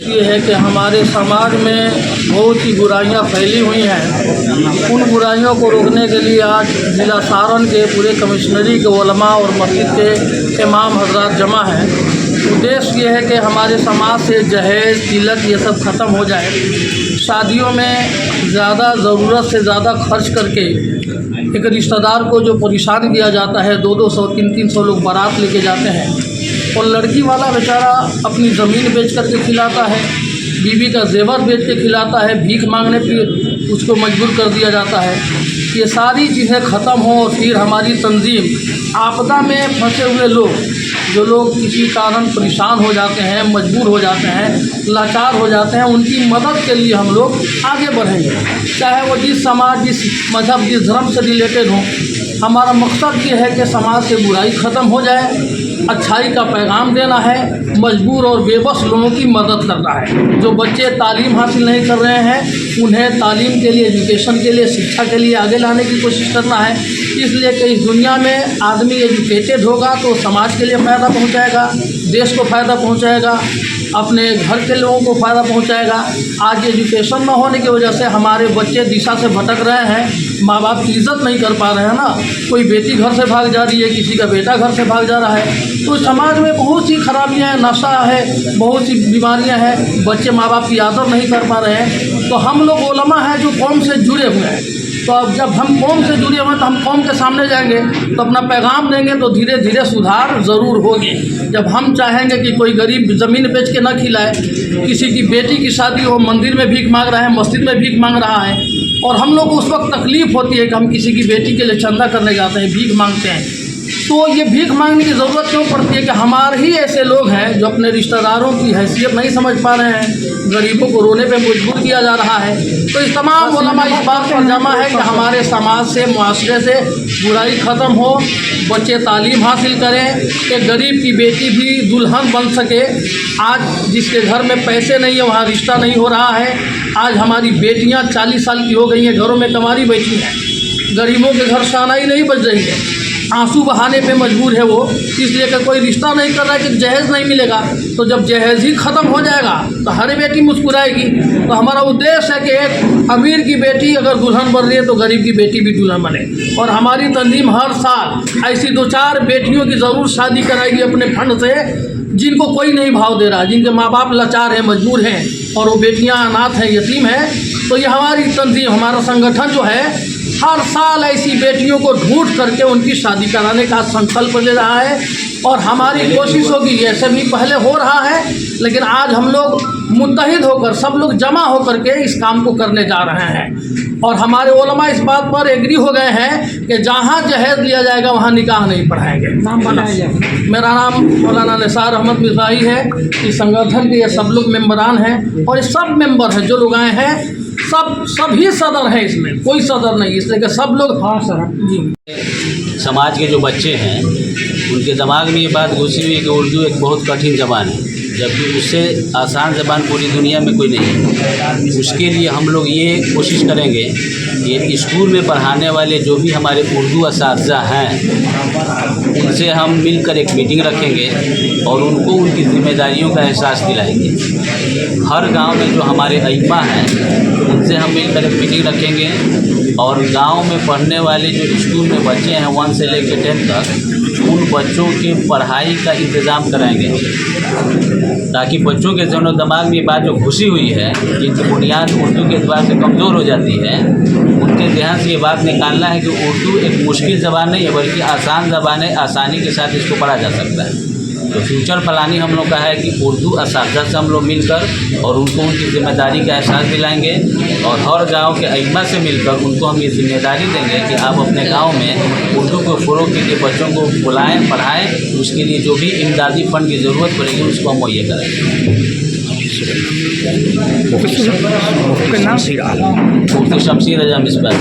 ये है कि हमारे समाज में बहुत ही बुराइयां फैली हुई हैं। उन बुराइयों को रोकने के लिए आज ज़िला सारण के पूरे कमिश्नरी के उलमा और मस्जिद के इमाम हजरात जमा हैं। उद्देश्य ये है कि हमारे समाज से जहेज़ तिलक ये सब ख़त्म हो जाए। शादियों में ज़्यादा ज़रूरत से ज़्यादा खर्च करके एक रिश्तेदार को जो परेशान किया जाता है, 200 300 लोग बारात लेके जाते हैं और लड़की वाला बेचारा अपनी ज़मीन बेच करके खिलाता है, बीवी का जेवर बेच के खिलाता है, भीख मांगने पर उसको मजबूर कर दिया जाता है। ये सारी चीज़ें ख़त्म हों और फिर हमारी तंजीम आपदा में फंसे हुए जो लोग किसी कारण परेशान हो जाते हैं, मजबूर हो जाते हैं, लाचार हो जाते हैं, उनकी मदद के लिए हम लोग आगे बढ़ेंगे। चाहे वो जिस समाज, जिस मज़हब, जिस धर्म से रिलेटेड हों। हमारा मकसद ये है कि समाज से बुराई ख़त्म हो जाए, अच्छाई का पैगाम देना है, मजबूर और बेबस लोगों की मदद करना है। जो बच्चे तालीम हासिल नहीं कर रहे हैं उन्हें तालीम के लिए, एजुकेशन के लिए, शिक्षा के लिए आगे लाने की कोशिश करना है। इसलिए कि इस दुनिया में आदमी एजुकेटेड होगा तो समाज के लिए फ़ायदा पहुंचाएगा, देश को फ़ायदा पहुंचाएगा, अपने घर के लोगों को फ़ायदा पहुंचाएगा। आज एजुकेशन न होने की वजह से हमारे बच्चे दिशा से भटक रहे हैं, माँ बाप की इज़्ज़त नहीं कर पा रहे हैं ना। कोई बेटी घर से भाग जा रही है, किसी का बेटा घर से भाग जा रहा है। तो समाज में बहुत सी खराबियाँ हैं, नशा है, बहुत सी बीमारियाँ हैं, बच्चे माँ बाप की आदर नहीं कर पा रहे हैं। तो हम लोग उलमा हैं जो कौम से जुड़े हुए हैं। तो अब जब हम कौम से जुड़े हुए हैं तो हम कौम के सामने जाएंगे तो अपना पैगाम देंगे तो धीरे धीरे सुधार ज़रूर होगी। जब हम चाहेंगे कि कोई गरीब ज़मीन बेच के ना खिलाए, किसी की बेटी की शादी हो, मंदिर में भीख मांग रहा है, मस्जिद में भीख मांग रहा है, और हम लोग को उस वक्त तकलीफ़ होती है कि हम किसी की बेटी के लिए चंदा करने जाते हैं, भीख मांगते हैं। तो ये भीख मांगने की ज़रूरत क्यों पड़ती है कि हमारे ही ऐसे लोग हैं जो अपने रिश्तेदारों की हैसियत नहीं समझ पा रहे हैं, गरीबों को रोने पे मजबूर किया जा रहा है। तो इस तमाम उलमा इस बात पर जमा है कि हमारे समाज से, मुआशरे से बुराई ख़त्म हो, बच्चे तालीम हासिल करें, एक गरीब की बेटी भी दुल्हन बन सके। आज जिसके घर में पैसे नहीं है वहाँ रिश्ता नहीं हो रहा है। आज हमारी बेटियाँ 40 साल की हो गई हैं, घरों में कमारी बैठी हैं, गरीबों के घर शानाई नहीं बच रही है, आंसू बहाने पे मजबूर है वो, इसलिए कि कोई रिश्ता नहीं कर रहा है कि जहेज़ नहीं मिलेगा। तो जब जहेज़ ही ख़त्म हो जाएगा तो हर बेटी मुस्कुराएगी। तो हमारा उद्देश्य है कि एक अमीर की बेटी अगर दुल्हन बन रही है तो गरीब की बेटी भी दुल्हन बने। और हमारी तंजीम हर साल ऐसी 2-4 बेटियों की ज़रूर शादी कराएगी अपने फंड से, जिनको कोई नहीं भाव दे रहा, जिनके माँ बाप लाचार हैं, मजबूर हैं, और वो बेटियाँ अनाथ हैं, यतीम हैं। तो ये हमारी तंजीम, हमारा संगठन जो है हर साल ऐसी बेटियों को ढूंढ करके उनकी शादी कराने का संकल्प ले रहा है। और हमारी कोशिश होगी, ऐसे भी पहले हो रहा है, लेकिन आज हम लोग मुत्तहिद होकर, सब लोग जमा होकर के इस काम को करने जा रहे हैं। और हमारे उलमा इस बात पर एग्री हो गए हैं कि जहाँ जहेज़ लिया जाएगा वहाँ निकाह नहीं पढ़ाएंगे। नाम बनाया जाए। मेरा नाम मौलाना निसार अहमद मिर्ज़ाई है। इस संगठन के ये सब लोग मेम्बरान हैं और ये सब मेंबर हैं जो लोग आए हैं, सभी सदर हैं, इसमें कोई सदर नहीं, इसलिए कि सब लोग। हाँ सर जी। समाज के जो बच्चे हैं उनके दिमाग में ये बात घुसी हुई है कि उर्दू एक बहुत कठिन ज़बान है, जबकि उससे आसान ज़बान पूरी दुनिया में कोई नहीं है। उसके लिए हम लोग ये कोशिश करेंगे कि स्कूल में पढ़ाने वाले जो भी हमारे उर्दू असातिज़ा हैं उनसे हम मिलकर एक मीटिंग रखेंगे और उनको उनकी ज़िम्मेदारियों का एहसास दिलाएंगे। हर गांव में जो हमारे अइम्मा हैं उनसे हम मिलकर एक मीटिंग रखेंगे और गांव में पढ़ने वाले जो स्कूल में बच्चे हैं 1 से लेकर 10 तक, उन बच्चों के पढ़ाई का इंतज़ाम कराएंगे ताकि बच्चों के जहन दिमाग में ये बात जो घुसी हुई है, जिनकी बुनियाद उर्दू के एतबार से कमज़ोर हो जाती है, उनके ध्यान से ये बात निकालना है कि उर्दू एक मुश्किल ज़बान नहीं है बल्कि आसान ज़बान है, आसानी के साथ इसको पढ़ा जा सकता है। तो फ्यूचर प्लानिंग हम लोग का है कि उर्दू असातिज़ा से हम लोग मिलकर और उनको उनकी ज़िम्मेदारी का एहसास दिलाएंगे और हर गांव के अइम्मा से मिलकर उनको हम ये जिम्मेदारी देंगे कि आप अपने गांव में उर्दू को फ़रोग़ के लिए बच्चों को बुलाएं, पढ़ाएं, उसके लिए जो भी इमदादी फ़ंड की ज़रूरत पड़ेगी उसको हम मुहैया करेंगे। मुफ्ती शमसीर आलम, मुफ्ती शमसीर आजम इस बात।